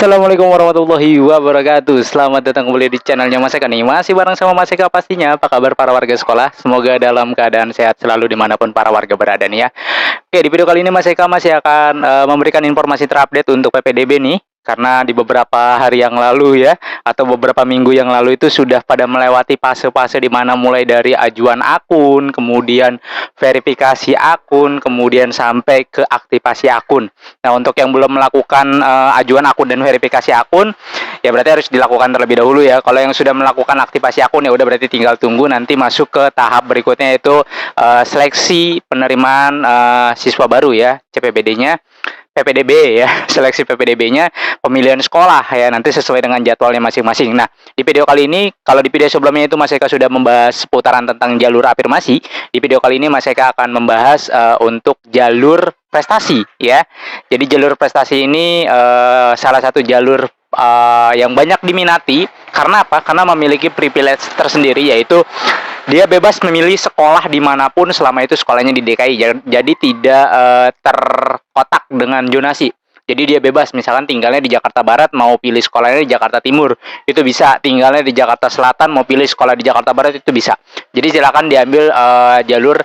Assalamualaikum warahmatullahi wabarakatuh. Selamat datang kembali di channelnya Mas Eka nih. Masih bareng sama Mas Eka pastinya. Apa kabar para warga sekolah? Semoga dalam keadaan sehat selalu dimanapun para warga berada nih ya. Oke, di video kali ini Mas Eka masih akan memberikan informasi terupdate untuk PPDB nih. Karena di beberapa hari yang lalu ya, atau beberapa minggu yang lalu itu sudah pada melewati fase-fase di mana mulai dari ajuan akun, kemudian verifikasi akun, kemudian sampai ke aktivasi akun. Nah, untuk yang belum melakukan ajuan akun dan verifikasi akun, ya berarti harus dilakukan terlebih dahulu ya. Kalau yang sudah melakukan aktivasi akun ya udah berarti tinggal tunggu nanti masuk ke tahap berikutnya yaitu seleksi penerimaan siswa baru ya, CPBD-nya. PPDB ya, seleksi PPDB-nya, pemilihan sekolah ya, nanti sesuai dengan jadwalnya masing-masing. Nah, di video kali ini, kalau di video sebelumnya itu Mas Eka sudah membahas seputaran tentang jalur afirmasi, di video kali ini Mas Eka akan membahas untuk jalur prestasi ya. Jadi jalur prestasi ini salah satu jalur yang banyak diminati. Karena apa? Karena memiliki privilege tersendiri, yaitu dia bebas memilih sekolah dimanapun selama itu sekolahnya di DKI. Jadi tidak terkotak dengan zonasi. Jadi dia bebas, misalkan tinggalnya di Jakarta Barat, mau pilih sekolahnya di Jakarta Timur, itu bisa. Tinggalnya di Jakarta Selatan, mau pilih sekolah di Jakarta Barat, itu bisa. Jadi silakan diambil jalur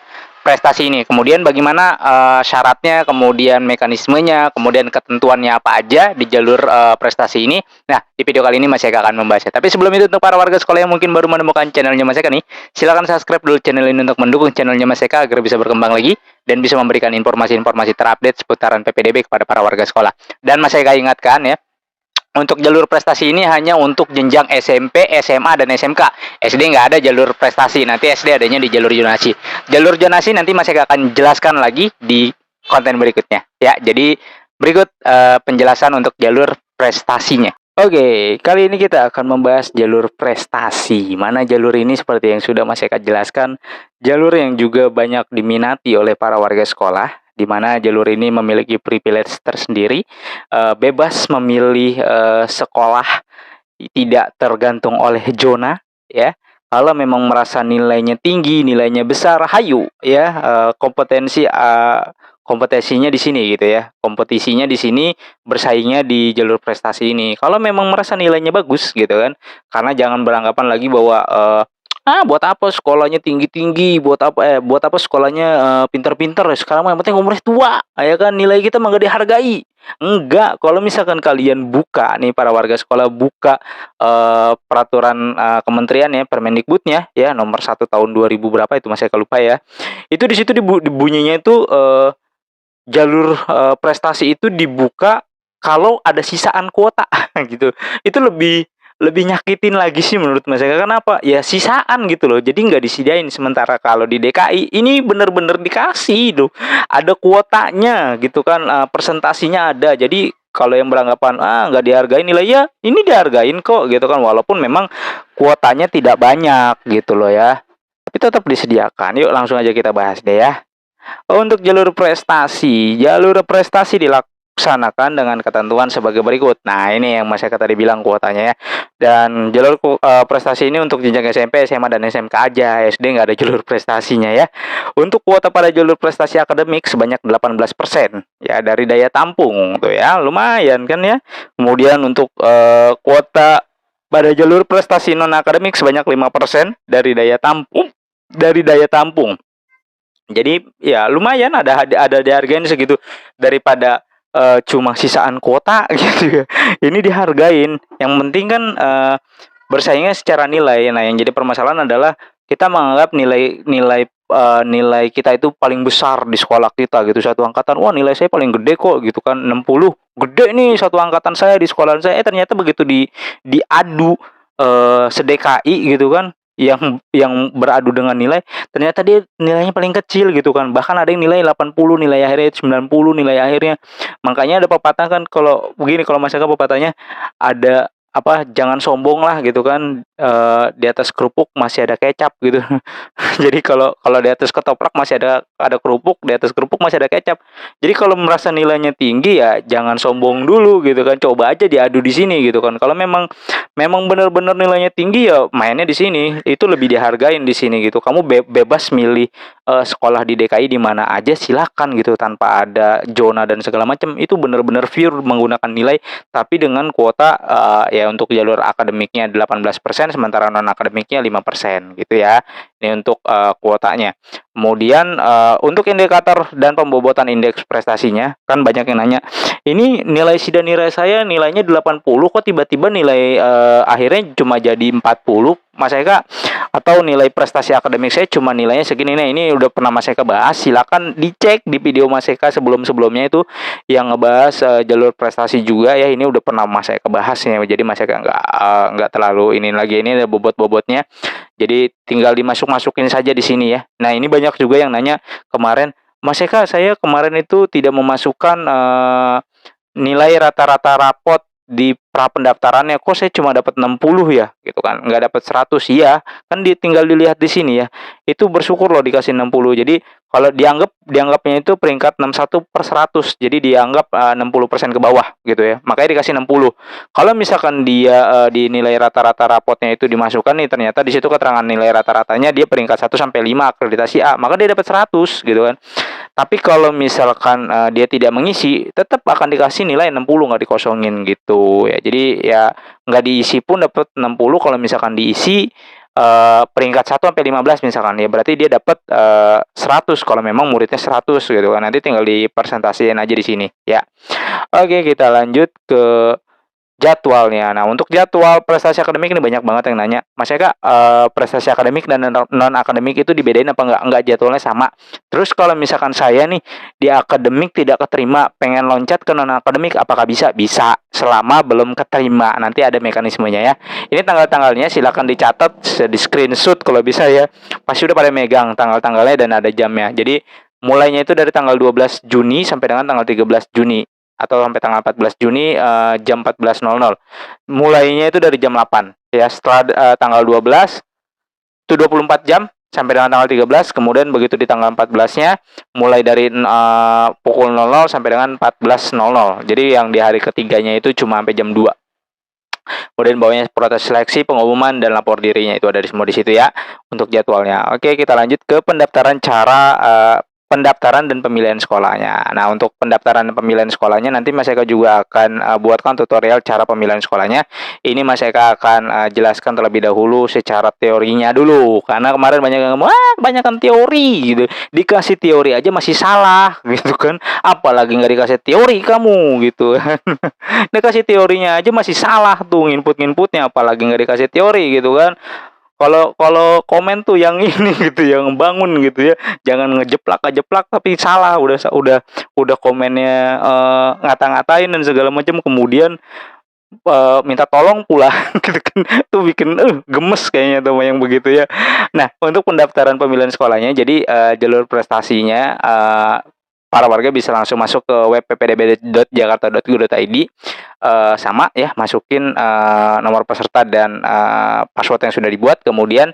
prestasi ini. Kemudian bagaimana syaratnya, kemudian mekanismenya, kemudian ketentuannya apa aja di jalur prestasi ini. Nah, di video kali ini Mas Eka akan membahasnya. Tapi sebelum itu, untuk para warga sekolah yang mungkin baru menemukan channelnya Mas Eka nih, silakan subscribe dulu channel ini untuk mendukung channelnya Mas Eka agar bisa berkembang lagi dan bisa memberikan informasi-informasi terupdate seputaran PPDB kepada para warga sekolah. Dan Mas Eka ingatkan ya, untuk jalur prestasi ini hanya untuk jenjang SMP, SMA, dan SMK. SD nggak ada jalur prestasi, nanti SD adanya di jalur zonasi. Jalur zonasi nanti Mas Eka akan jelaskan lagi di konten berikutnya. Ya, jadi berikut penjelasan untuk jalur prestasinya. Oke, kali ini kita akan membahas jalur prestasi. Mana jalur ini seperti yang sudah Mas Eka jelaskan, jalur yang juga banyak diminati oleh para warga sekolah, di mana jalur ini memiliki privilege tersendiri, bebas memilih sekolah, tidak tergantung oleh zona ya. Kalau memang merasa nilainya tinggi, nilainya besar, hayu ya, kompetisinya di sini gitu ya. Kompetisinya di sini, bersaingnya di jalur prestasi ini. Kalau memang merasa nilainya bagus gitu kan. Karena jangan beranggapan lagi bahwa buat apa sekolahnya tinggi-tinggi, buat apa sekolahnya pinter-pinter, sekarang yang penting umurnya tua, ya kan, nilai kita mah gak dihargai. Enggak, kalau misalkan kalian buka nih, para warga sekolah, buka peraturan kementerian ya, Permendikbudnya ya, nomor 1 tahun 2000 berapa itu, masih lupa ya. Itu di situ dibunyinya itu jalur prestasi itu dibuka kalau ada sisaan kuota gitu. Itu lebih nyakitin lagi sih menurut Mas Eka. Kenapa? Ya sisaan gitu loh. Jadi nggak disediain. Sementara kalau di DKI ini bener-bener dikasih loh. Ada kuotanya gitu kan. Presentasinya ada. Jadi kalau yang beranggapan nggak dihargain nilai, ya ini dihargain kok gitu kan. Walaupun memang kuotanya tidak banyak gitu loh ya. Tapi tetap disediakan. Yuk langsung aja kita bahas deh ya. Untuk jalur prestasi dilaksanakan dengan ketentuan sebagai berikut. Nah, ini yang Mas Eka tadi bilang kuotanya ya. Dan jalur prestasi ini untuk jenjang SMP, SMA, dan SMK aja. SD nggak ada jalur prestasinya ya. Untuk kuota pada jalur prestasi akademik sebanyak 18% ya, dari daya tampung tuh ya, lumayan kan ya. Kemudian untuk kuota pada jalur prestasi non akademik sebanyak 5% dari daya tampung. Jadi ya lumayan, ada dihargain segitu daripada cuma sisaan kuota gitu ya. Ini dihargain. Yang penting kan bersaingnya secara nilai. Nah, yang jadi permasalahan adalah kita menganggap nilai kita itu paling besar di sekolah kita gitu. Satu angkatan, wah nilai saya paling gede kok gitu kan, 60. Gede nih satu angkatan saya di sekolah saya. Ternyata begitu diadu seDKI gitu kan, yang beradu dengan nilai, ternyata dia nilainya paling kecil gitu kan. Bahkan ada yang nilai 80, nilai akhirnya 90, nilai akhirnya. Makanya ada pepatah kan, kalau begini, kalau masyarakat pepatahnya, ada jangan sombong lah gitu kan, di atas kerupuk masih ada kecap gitu. Jadi kalau kalau di atas ketoprak masih ada kerupuk, di atas kerupuk masih ada kecap. Jadi kalau merasa nilainya tinggi ya jangan sombong dulu gitu kan, coba aja diadu di sini gitu kan. Kalau memang memang benar-benar nilainya tinggi ya mainnya di sini, itu lebih dihargain di sini gitu. Kamu bebas milih sekolah di DKI di mana aja silakan gitu tanpa ada zona dan segala macam. Itu benar-benar pure menggunakan nilai tapi dengan kuota ya untuk jalur akademiknya 18%, sementara non akademiknya 5% gitu ya. Ini untuk kuotanya. Kemudian untuk indikator dan pembobotan indeks prestasinya, kan banyak yang nanya, ini nilai SIDA nilai saya nilainya 80 kok tiba-tiba nilai akhirnya cuma jadi 40 Mas Eka, atau nilai prestasi akademik saya cuma nilainya segini. Nah, ini udah pernah Mas Eka bahas, silakan dicek di video Mas Eka sebelum-sebelumnya itu yang ngebahas jalur prestasi juga ya. Ini udah pernah Mas Eka bahas ya. Jadi Mas Eka nggak terlalu ini lagi, ini ada bobot-bobotnya. Jadi tinggal dimasuk-masukin saja di sini ya. Nah, ini banyak juga yang nanya kemarin, Mas Eka, saya kemarin itu tidak memasukkan nilai rata-rata rapot di pra pendaftarannya, kok saya cuma dapat 60 ya gitu kan, nggak dapat 100. Iya kan, tinggal dilihat di sini ya, itu bersyukur loh dikasih 60. Jadi kalau dianggapnya itu peringkat 61/100, jadi dianggap 60% ke bawah gitu ya, makanya dikasih 60. Kalau misalkan dia di nilai rata-rata rapotnya itu dimasukkan nih, ternyata di situ keterangan nilai rata-ratanya dia peringkat 1 sampai 5 akreditasi A, maka dia dapat 100 gitu kan. Tapi kalau misalkan dia tidak mengisi, tetap akan dikasih nilai 60, nggak dikosongin gitu ya. Jadi ya nggak diisi pun dapat 60. Kalau misalkan diisi peringkat 1 sampai 15 misalkan, ya berarti dia dapat 100 kalau memang muridnya 100 gitu kan. Nanti tinggal dipersentasiin aja di sini ya. Oke, kita lanjut ke jadwalnya. Nah, untuk jadwal prestasi akademik ini banyak banget yang nanya, Mas Eka, prestasi akademik dan non akademik itu dibedain apa enggak? Enggak, jadwalnya sama. Terus kalau misalkan saya nih di akademik tidak keterima, pengen loncat ke non akademik, apakah bisa? Bisa, selama belum keterima. Nanti ada mekanismenya ya. Ini tanggal-tanggalnya silakan dicatat, di screenshot kalau bisa ya. Pasti udah pada megang tanggal-tanggalnya dan ada jamnya. Jadi mulainya itu dari tanggal 12 Juni sampai dengan tanggal 13 Juni atau sampai tanggal 14 Juni jam 14.00. Mulainya itu dari jam 8 ya. Setelah tanggal 12 itu 24 jam sampai dengan tanggal 13. Kemudian begitu di tanggal 14-nya mulai dari pukul 00 sampai dengan 14.00. Jadi yang di hari ketiganya itu cuma sampai jam 2. Kemudian bawahnya proses seleksi, pengumuman, dan lapor dirinya, itu ada di semua di situ ya untuk jadwalnya. Oke, kita lanjut ke pendaftaran, pendaftaran dan pemilihan sekolahnya. Nah, untuk pendaftaran dan pemilihan sekolahnya nanti Mas Eka juga akan buatkan tutorial cara pemilihan sekolahnya. Ini Mas Eka akan jelaskan terlebih dahulu secara teorinya dulu, karena kemarin banyak yang ngomong, kebanyakan teori gitu. Dikasih teori aja masih salah gitu kan, apalagi nggak dikasih teori kamu gitu. Dikasih teorinya aja masih salah tuh inputnya, apalagi nggak dikasih teori gitu kan. Kalau kalau komen tuh yang ini gitu, yang bangun gitu ya. Jangan ngejeplak tapi salah, udah komennya ngata-ngatain dan segala macam, kemudian minta tolong pula gitu kan. Tuh bikin gemes kayaknya tuh yang begitu ya. Nah, untuk pendaftaran pemilihan sekolahnya, jadi jalur prestasinya para warga bisa langsung masuk ke web ppdb.jakarta.go.id. Sama ya, masukin nomor peserta dan password yang sudah dibuat. Kemudian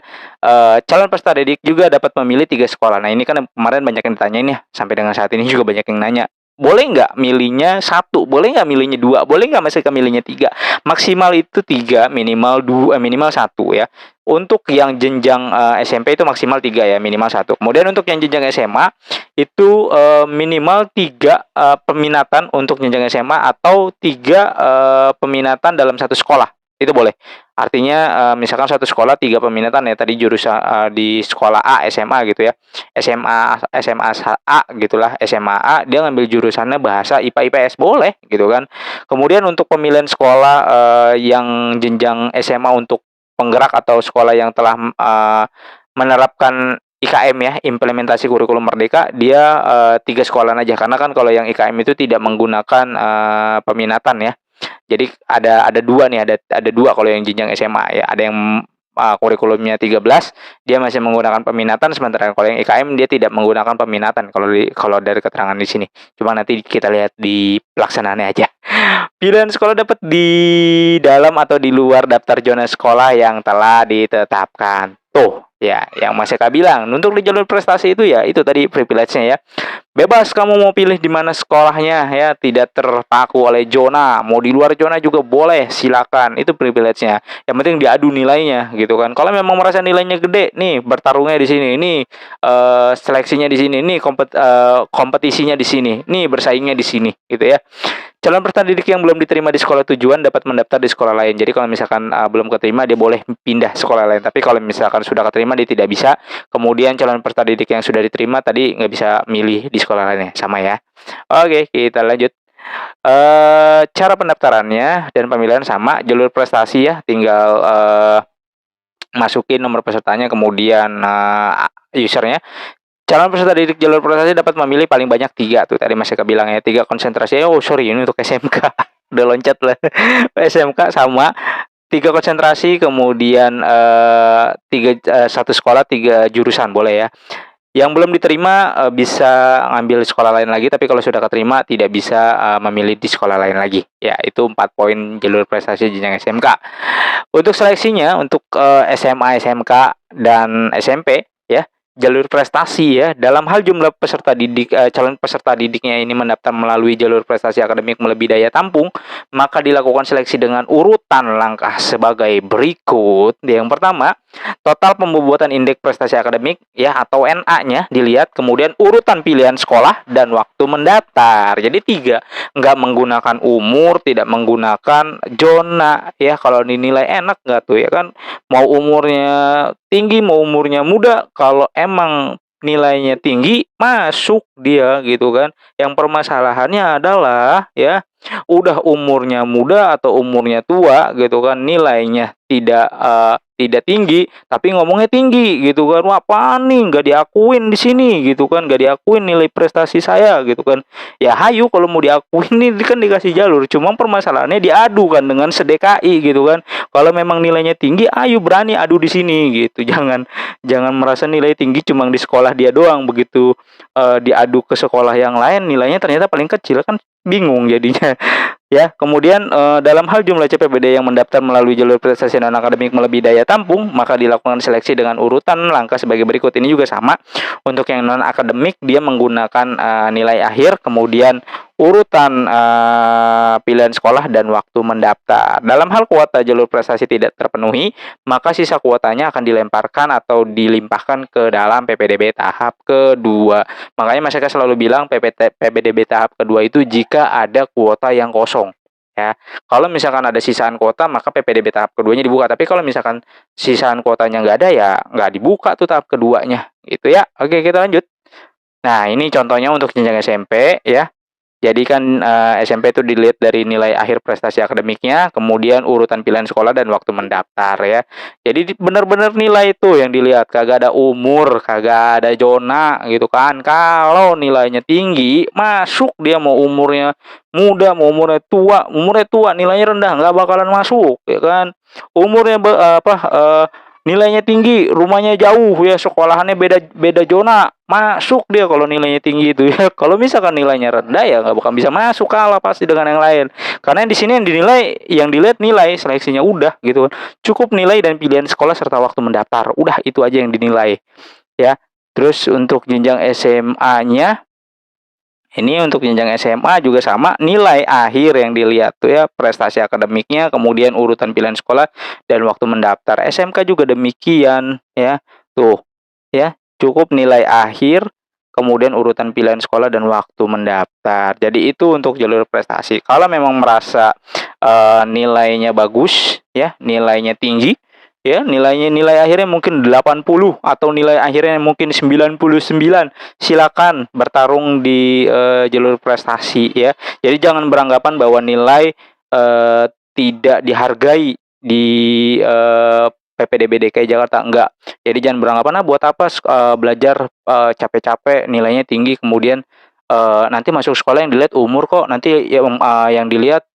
calon peserta didik juga dapat memilih 3 sekolah. Nah, ini kan kemarin banyak yang ditanyain ya, sampai dengan saat ini juga banyak yang nanya, boleh nggak milihnya 1, boleh nggak milihnya 2, boleh nggak masih milihnya 3. Maksimal itu 3, minimal 2, minimal 1 ya. Untuk yang jenjang SMP itu maksimal 3 ya, minimal 1. Kemudian untuk yang jenjang SMA itu minimal 3 peminatan untuk jenjang SMA, atau 3 peminatan dalam satu sekolah. Itu boleh. Artinya misalkan satu sekolah 3 peminatan ya, tadi jurusan di sekolah A SMA gitu ya. SMA A gitulah, SMA A dia ngambil jurusannya bahasa IPA IPS, boleh gitu kan. Kemudian untuk pemilihan sekolah yang jenjang SMA untuk penggerak atau sekolah yang telah menerapkan IKM ya, implementasi kurikulum merdeka, dia 3 sekolah aja, karena kan kalau yang IKM itu tidak menggunakan peminatan ya. Jadi ada 2 nih, ada 2 kalau yang jenjang SMA ya. Ada yang kurikulumnya 13 dia masih menggunakan peminatan, sementara kalau yang IKM dia tidak menggunakan peminatan kalau dari keterangan di sini. Cuma nanti kita lihat di pelaksanaannya aja. Pilihan sekolah dapat di dalam atau di luar daftar zona sekolah yang telah ditetapkan. Tuh, ya, yang Mas Eka bilang, untuk di jalur prestasi itu ya, itu tadi privilege-nya ya. Bebas kamu mau pilih di mana sekolahnya ya, tidak terpaku oleh zona. Mau di luar zona juga boleh, silakan. Itu privilege-nya. Yang penting diadu nilainya gitu kan. Kalau memang merasa nilainya gede, nih bertarungnya di sini, nih seleksinya di sini, nih kompetisinya di sini, nih bersaingnya di sini gitu ya. Calon peserta didik yang belum diterima di sekolah tujuan dapat mendaftar di sekolah lain. Jadi kalau misalkan belum keterima, dia boleh pindah sekolah lain. Tapi kalau misalkan sudah keterima, dia tidak bisa. Kemudian calon peserta didik yang sudah diterima tadi nggak bisa milih di sekolah lainnya, sama ya. Oke, kita lanjut. Cara pendaftarannya dan pemilihan sama, jalur prestasi ya, tinggal masukin nomor pesertanya, kemudian usernya. Calon peserta didik jalur prestasi dapat memilih paling banyak 3 tuh tadi Mas Eka bilang ya, 3 konsentrasi. Oh sorry, ini untuk SMK. Udah loncat lah. SMK sama 3 konsentrasi, kemudian 1 sekolah 3 jurusan boleh ya. Yang belum diterima bisa ngambil sekolah lain lagi, tapi kalau sudah keterima tidak bisa memilih di sekolah lain lagi. Ya, itu 4 poin jalur prestasi jenjang SMK. Untuk seleksinya untuk SMA, SMK dan SMP ya, jalur prestasi ya, dalam hal jumlah peserta didik, calon peserta didiknya ini mendaftar melalui jalur prestasi akademik melebihi daya tampung, maka dilakukan seleksi dengan urutan langkah sebagai berikut. Yang pertama, total pembobotan indeks prestasi akademik ya atau NA-nya dilihat, kemudian urutan pilihan sekolah dan waktu mendaftar. Jadi 3, nggak menggunakan umur, tidak menggunakan zona ya. Kalau dinilai enak nggak tuh ya kan, mau umurnya tinggi mau umurnya muda, kalau emang nilainya tinggi masuk dia gitu kan. Yang permasalahannya adalah ya, udah umurnya muda atau umurnya tua gitu kan, nilainya tidak tinggi tapi ngomongnya tinggi gitu kan. Wah, apaan nih, nggak diakuin di sini gitu kan, nggak diakuin nilai prestasi saya gitu kan. Ya hayu, kalau mau diakuin nih kan dikasih jalur, cuma permasalahannya diadu kan dengan seDKI gitu kan. Kalau memang nilainya tinggi, ayo berani adu di sini gitu. Jangan merasa nilai tinggi cuma di sekolah dia doang, begitu diadu ke sekolah yang lain nilainya ternyata paling kecil, kan bingung jadinya. Ya, kemudian dalam hal jumlah CPBD yang mendaftar melalui jalur prestasi non akademik melebihi daya tampung, maka dilakukan seleksi dengan urutan langkah sebagai berikut. Ini juga sama. Untuk yang non akademik dia menggunakan nilai akhir, kemudian urutan pilihan sekolah dan waktu mendaftar. Dalam hal kuota jalur prestasi tidak terpenuhi, maka sisa kuotanya akan dilemparkan atau dilimpahkan ke dalam PPDB tahap kedua. Makanya Mas Eka selalu bilang PPDB tahap kedua itu jika ada kuota yang kosong ya. Kalau misalkan ada sisaan kuota, maka PPDB tahap keduanya dibuka. Tapi kalau misalkan sisaan kuotanya nggak ada, ya nggak dibuka tuh tahap keduanya gitu ya. Oke, kita lanjut. Nah, ini contohnya untuk jenjang SMP ya. Jadi kan SMP itu dilihat dari nilai akhir prestasi akademiknya, kemudian urutan pilihan sekolah dan waktu mendaftar ya. Jadi benar-benar nilai itu yang dilihat, kagak ada umur, kagak ada zona gitu kan. Kalau nilainya tinggi, masuk dia. Mau umurnya muda, mau umurnya tua nilainya rendah nggak bakalan masuk ya kan. Umurnya nilainya tinggi, rumahnya jauh ya, sekolahannya beda zona, masuk dia kalau nilainya tinggi itu ya. Kalau misalkan nilainya rendah ya nggak bakal bisa masuk, kalah pasti dengan yang lain. Karena di sini yang dilihat nilai seleksinya udah gitu kan. Cukup nilai dan pilihan sekolah serta waktu mendaftar. Udah itu aja yang dinilai ya. Terus untuk jenjang SMA-nya, ini untuk jenjang SMA juga sama, nilai akhir yang dilihat tuh ya, prestasi akademiknya, kemudian urutan pilihan sekolah dan waktu mendaftar. SMK juga demikian ya. Tuh ya, cukup nilai akhir, kemudian urutan pilihan sekolah dan waktu mendaftar. Jadi itu untuk jalur prestasi. Kalau memang merasa nilainya bagus ya, nilainya tinggi ya, nilai akhirnya mungkin 80 atau nilai akhirnya mungkin 99, silakan bertarung di jalur prestasi ya. Jadi jangan beranggapan bahwa nilai tidak dihargai di PPDB DKI Jakarta, enggak. Jadi jangan beranggapan buat apa belajar capek-capek nilainya tinggi, kemudian nanti masuk sekolah yang dilihat umur kok, nanti yang dilihat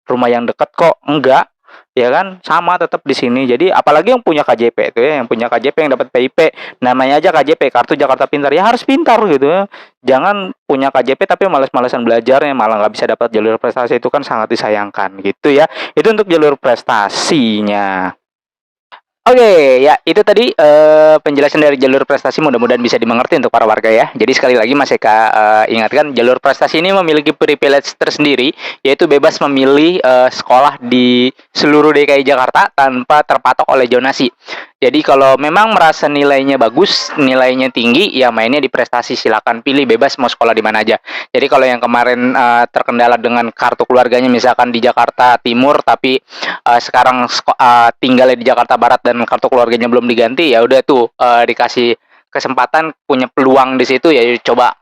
rumah yang dekat kok. Enggak. ya kan sama tetap di sini. Jadi apalagi yang punya KJP itu ya, yang punya KJP yang dapat PIP, namanya aja KJP, kartu Jakarta Pintar, ya harus pintar gitu ya. Jangan punya KJP tapi malas-malasan belajarnya, malah nggak bisa dapat jalur prestasi, itu kan sangat disayangkan gitu ya. Itu untuk jalur prestasinya. Oke, ya itu tadi penjelasan dari jalur prestasi, mudah-mudahan bisa dimengerti untuk para warga ya. Jadi sekali lagi Mas Eka ingatkan, jalur prestasi ini memiliki privilege tersendiri, yaitu bebas memilih sekolah di seluruh DKI Jakarta tanpa terpatok oleh zonasi. Jadi kalau memang merasa nilainya bagus, nilainya tinggi, ya mainnya di prestasi, silakan pilih bebas mau sekolah di mana aja. Jadi kalau yang kemarin terkendala dengan kartu keluarganya misalkan di Jakarta Timur tapi sekarang tinggalnya di Jakarta Barat dan kartu keluarganya belum diganti, ya udah tuh dikasih kesempatan, punya peluang di situ, ya coba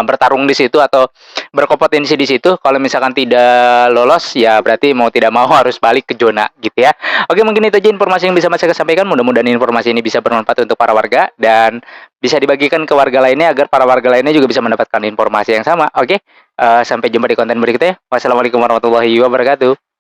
bertarung di situ atau berkompetensi di situ. Kalau misalkan tidak lolos, ya berarti mau tidak mau harus balik ke zona gitu ya. Oke, mungkin itu aja informasi yang bisa Mas Eka sampaikan. Mudah-mudahan informasi ini bisa bermanfaat untuk para warga dan bisa dibagikan ke warga lainnya agar para warga lainnya juga bisa mendapatkan informasi yang sama. Oke, sampai jumpa di konten berikutnya. Wassalamualaikum warahmatullahi wabarakatuh.